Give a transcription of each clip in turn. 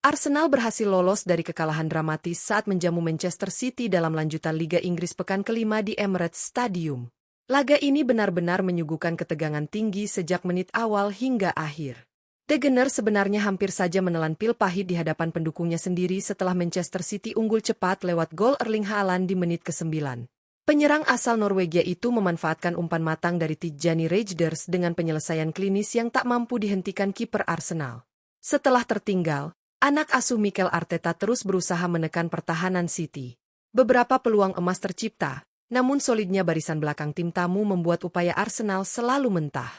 Arsenal berhasil lolos dari kekalahan dramatis saat menjamu Manchester City dalam lanjutan Liga Inggris pekan kelima di Emirates Stadium. Laga ini benar-benar menyuguhkan ketegangan tinggi sejak menit awal hingga akhir. The Gunners sebenarnya hampir saja menelan pil pahit di hadapan pendukungnya sendiri setelah Manchester City unggul cepat lewat gol Erling Haaland di menit ke-9. Penyerang asal Norwegia itu memanfaatkan umpan matang dari Tijjani Reijnders dengan penyelesaian klinis yang tak mampu dihentikan kiper Arsenal. Setelah tertinggal, anak asuh Mikel Arteta terus berusaha menekan pertahanan City. Beberapa peluang emas tercipta, namun solidnya barisan belakang tim tamu membuat upaya Arsenal selalu mentah.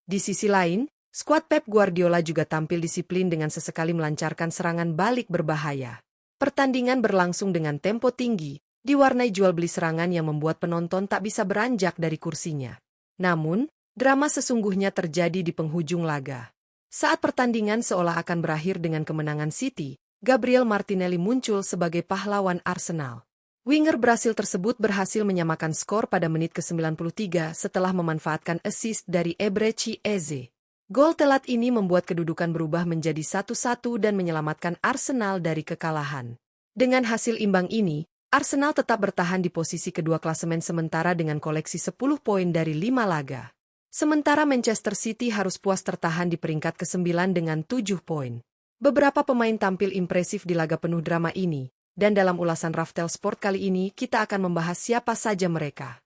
Di sisi lain, skuad Pep Guardiola juga tampil disiplin dengan sesekali melancarkan serangan balik berbahaya. Pertandingan berlangsung dengan tempo tinggi, diwarnai jual beli serangan yang membuat penonton tak bisa beranjak dari kursinya. Namun, drama sesungguhnya terjadi di penghujung laga. Saat pertandingan seolah akan berakhir dengan kemenangan City, Gabriel Martinelli muncul sebagai pahlawan Arsenal. Winger Brasil tersebut berhasil menyamakan skor pada menit ke-93 setelah memanfaatkan assist dari Eberechi Eze. Gol telat ini membuat kedudukan berubah menjadi 1-1 dan menyelamatkan Arsenal dari kekalahan. Dengan hasil imbang ini, Arsenal tetap bertahan di posisi kedua klasemen sementara dengan koleksi 10 poin dari 5 laga. Sementara Manchester City harus puas tertahan di peringkat ke-9 dengan 7 poin. Beberapa pemain tampil impresif di laga penuh drama ini, dan dalam ulasan Raftel Sport kali ini kita akan membahas siapa saja mereka.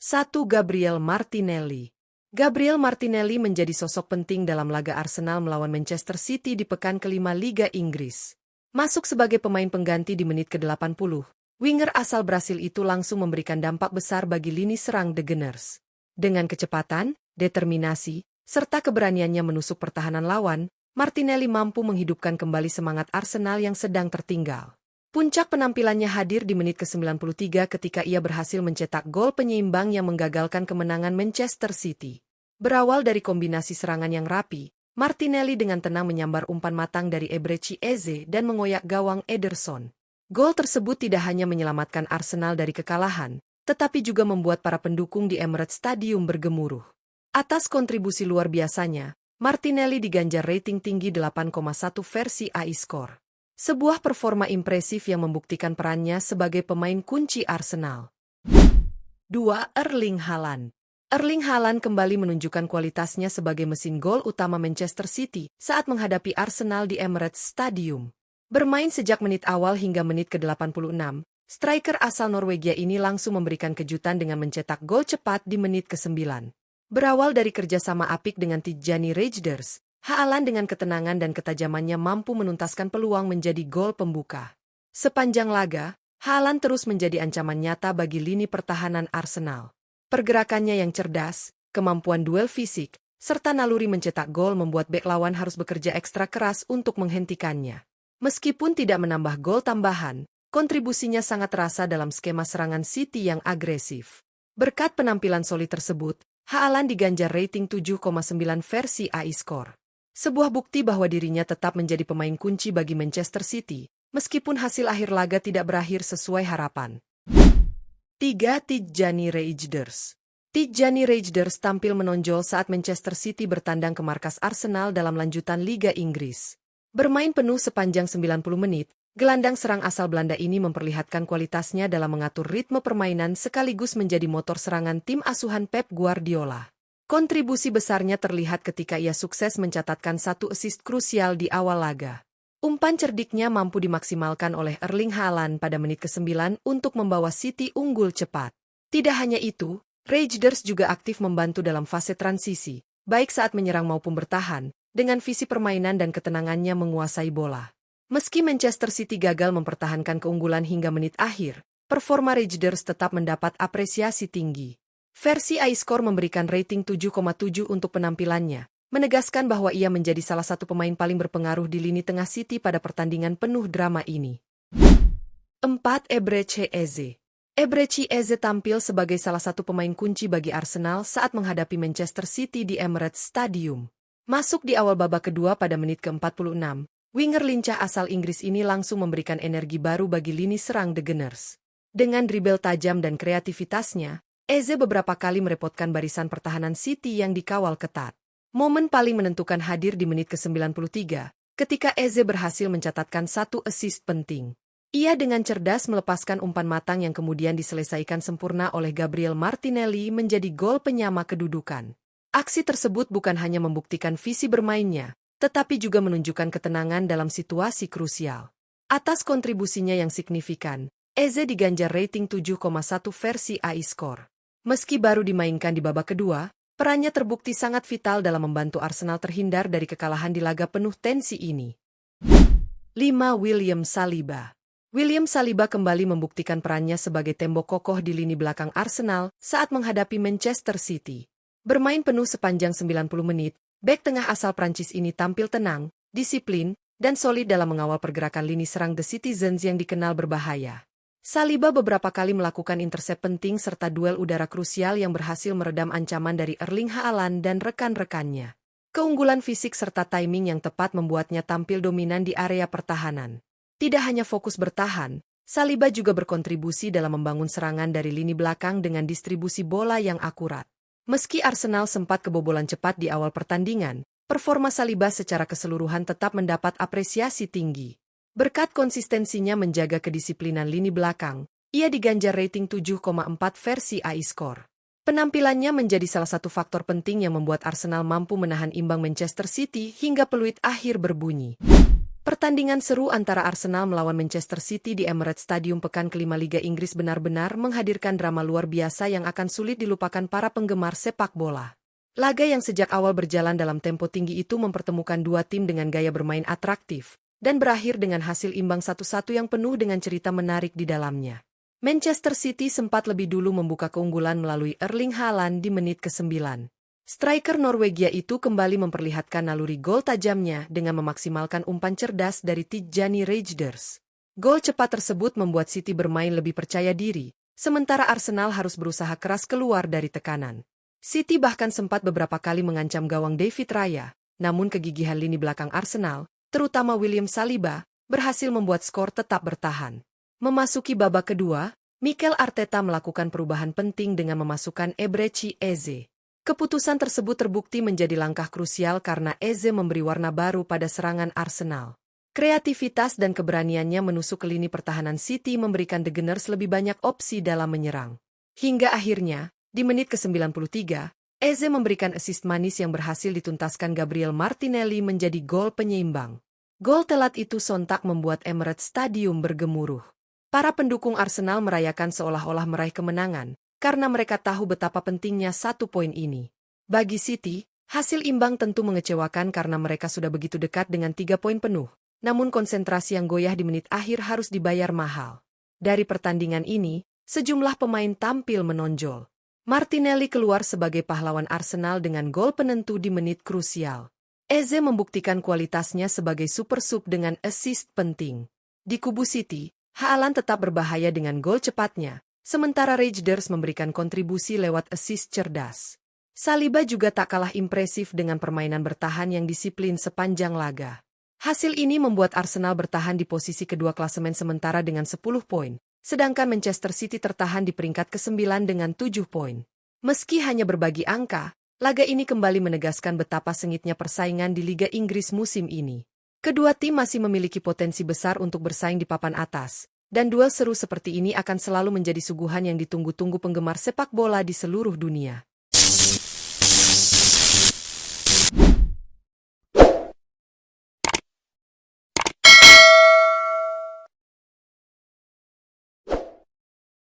1. Gabriel Martinelli. Gabriel Martinelli menjadi sosok penting dalam laga Arsenal melawan Manchester City di pekan kelima Liga Inggris. Masuk sebagai pemain pengganti di menit ke-80, winger asal Brasil itu langsung memberikan dampak besar bagi lini serang The Gunners. Dengan kecepatan, determinasi, serta keberaniannya menusuk pertahanan lawan, Martinelli mampu menghidupkan kembali semangat Arsenal yang sedang tertinggal. Puncak penampilannya hadir di menit ke-93 ketika ia berhasil mencetak gol penyeimbang yang menggagalkan kemenangan Manchester City. Berawal dari kombinasi serangan yang rapi, Martinelli dengan tenang menyambar umpan matang dari Eberechi Eze dan mengoyak gawang Ederson. Gol tersebut tidak hanya menyelamatkan Arsenal dari kekalahan, tetapi juga membuat para pendukung di Emirates Stadium bergemuruh. Atas kontribusi luar biasanya, Martinelli diganjar rating tinggi 8,1 versi AI Score. Sebuah performa impresif yang membuktikan perannya sebagai pemain kunci Arsenal. 2. Erling Haaland. Erling Haaland kembali menunjukkan kualitasnya sebagai mesin gol utama Manchester City saat menghadapi Arsenal di Emirates Stadium. Bermain sejak menit awal hingga menit ke-86, striker asal Norwegia ini langsung memberikan kejutan dengan mencetak gol cepat di menit ke-9. Berawal dari kerjasama apik dengan Tijjani Reijnders, Haaland dengan ketenangan dan ketajamannya mampu menuntaskan peluang menjadi gol pembuka. Sepanjang laga, Haaland terus menjadi ancaman nyata bagi lini pertahanan Arsenal. Pergerakannya yang cerdas, kemampuan duel fisik, serta naluri mencetak gol membuat bek lawan harus bekerja ekstra keras untuk menghentikannya. Meskipun tidak menambah gol tambahan, kontribusinya sangat terasa dalam skema serangan City yang agresif. Berkat penampilan solid tersebut, Haaland diganjar rating 7,9 versi AI Score. Sebuah bukti bahwa dirinya tetap menjadi pemain kunci bagi Manchester City, meskipun hasil akhir laga tidak berakhir sesuai harapan. 3. Tijjani Reijnders. Tijjani Reijnders tampil menonjol saat Manchester City bertandang ke markas Arsenal dalam lanjutan Liga Inggris. Bermain penuh sepanjang 90 menit, gelandang serang asal Belanda ini memperlihatkan kualitasnya dalam mengatur ritme permainan sekaligus menjadi motor serangan tim asuhan Pep Guardiola. Kontribusi besarnya terlihat ketika ia sukses mencatatkan 1 assist krusial di awal laga. Umpan cerdiknya mampu dimaksimalkan oleh Erling Haaland pada menit ke-9 untuk membawa City unggul cepat. Tidak hanya itu, Reijnders juga aktif membantu dalam fase transisi, baik saat menyerang maupun bertahan, dengan visi permainan dan ketenangannya menguasai bola. Meski Manchester City gagal mempertahankan keunggulan hingga menit akhir, performa Reijnders tetap mendapat apresiasi tinggi. Versi iScore memberikan rating 7,7 untuk penampilannya, menegaskan bahwa ia menjadi salah satu pemain paling berpengaruh di lini tengah City pada pertandingan penuh drama ini. 4. Eberechi Eze. Eberechi Eze tampil sebagai salah satu pemain kunci bagi Arsenal saat menghadapi Manchester City di Emirates Stadium. Masuk di awal babak kedua pada menit ke-46, winger lincah asal Inggris ini langsung memberikan energi baru bagi lini serang The Gunners. Dengan dribble tajam dan kreativitasnya, Eze beberapa kali merepotkan barisan pertahanan City yang dikawal ketat. Momen paling menentukan hadir di menit ke-93, ketika Eze berhasil mencatatkan satu assist penting. Ia dengan cerdas melepaskan umpan matang yang kemudian diselesaikan sempurna oleh Gabriel Martinelli menjadi gol penyama kedudukan. Aksi tersebut bukan hanya membuktikan visi bermainnya, tetapi juga menunjukkan ketenangan dalam situasi krusial. Atas kontribusinya yang signifikan, Eze diganjar rating 7,1 versi AI Score. Meski baru dimainkan di babak kedua, perannya terbukti sangat vital dalam membantu Arsenal terhindar dari kekalahan di laga penuh tensi ini. 5. William Saliba. William Saliba kembali membuktikan perannya sebagai tembok kokoh di lini belakang Arsenal saat menghadapi Manchester City. Bermain penuh sepanjang 90 menit, bek tengah asal Prancis ini tampil tenang, disiplin, dan solid dalam mengawal pergerakan lini serang The Citizens yang dikenal berbahaya. Saliba beberapa kali melakukan intersep penting serta duel udara krusial yang berhasil meredam ancaman dari Erling Haaland dan rekan-rekannya. Keunggulan fisik serta timing yang tepat membuatnya tampil dominan di area pertahanan. Tidak hanya fokus bertahan, Saliba juga berkontribusi dalam membangun serangan dari lini belakang dengan distribusi bola yang akurat. Meski Arsenal sempat kebobolan cepat di awal pertandingan, performa Saliba secara keseluruhan tetap mendapat apresiasi tinggi. Berkat konsistensinya menjaga kedisiplinan lini belakang, ia diganjar rating 7,4 versi AI Score. Penampilannya menjadi salah satu faktor penting yang membuat Arsenal mampu menahan imbang Manchester City hingga peluit akhir berbunyi. Pertandingan seru antara Arsenal melawan Manchester City di Emirates Stadium pekan kelima Liga Inggris benar-benar menghadirkan drama luar biasa yang akan sulit dilupakan para penggemar sepak bola. Laga yang sejak awal berjalan dalam tempo tinggi itu mempertemukan dua tim dengan gaya bermain atraktif, dan berakhir dengan hasil imbang 1-1 yang penuh dengan cerita menarik di dalamnya. Manchester City sempat lebih dulu membuka keunggulan melalui Erling Haaland di menit ke-9. Striker Norwegia itu kembali memperlihatkan naluri gol tajamnya dengan memaksimalkan umpan cerdas dari Tijjani Reijnders. Gol cepat tersebut membuat City bermain lebih percaya diri, sementara Arsenal harus berusaha keras keluar dari tekanan. City bahkan sempat beberapa kali mengancam gawang David Raya, namun kegigihan lini belakang Arsenal, terutama William Saliba, berhasil membuat skor tetap bertahan. Memasuki babak kedua, Mikel Arteta melakukan perubahan penting dengan memasukkan Eberechi Eze. Keputusan tersebut terbukti menjadi langkah krusial karena Eze memberi warna baru pada serangan Arsenal. Kreativitas dan keberaniannya menusuk ke lini pertahanan City memberikan The Gunners lebih banyak opsi dalam menyerang. Hingga akhirnya, di menit ke-93, Eze memberikan assist manis yang berhasil dituntaskan Gabriel Martinelli menjadi gol penyeimbang. Gol telat itu sontak membuat Emirates Stadium bergemuruh. Para pendukung Arsenal merayakan seolah-olah meraih kemenangan, karena mereka tahu betapa pentingnya 1 poin ini. Bagi City, hasil imbang tentu mengecewakan karena mereka sudah begitu dekat dengan 3 poin penuh, namun konsentrasi yang goyah di menit akhir harus dibayar mahal. Dari pertandingan ini, sejumlah pemain tampil menonjol. Martinelli keluar sebagai pahlawan Arsenal dengan gol penentu di menit krusial. Eze membuktikan kualitasnya sebagai super sub dengan assist penting. Di kubu City, Haaland tetap berbahaya dengan gol cepatnya, sementara Reijnders memberikan kontribusi lewat assist cerdas. Saliba juga tak kalah impresif dengan permainan bertahan yang disiplin sepanjang laga. Hasil ini membuat Arsenal bertahan di posisi kedua klasemen sementara dengan 10 poin. Sedangkan Manchester City tertahan di peringkat ke-9 dengan 7 poin. Meski hanya berbagi angka, laga ini kembali menegaskan betapa sengitnya persaingan di Liga Inggris musim ini. Kedua tim masih memiliki potensi besar untuk bersaing di papan atas, dan duel seru seperti ini akan selalu menjadi suguhan yang ditunggu-tunggu penggemar sepak bola di seluruh dunia.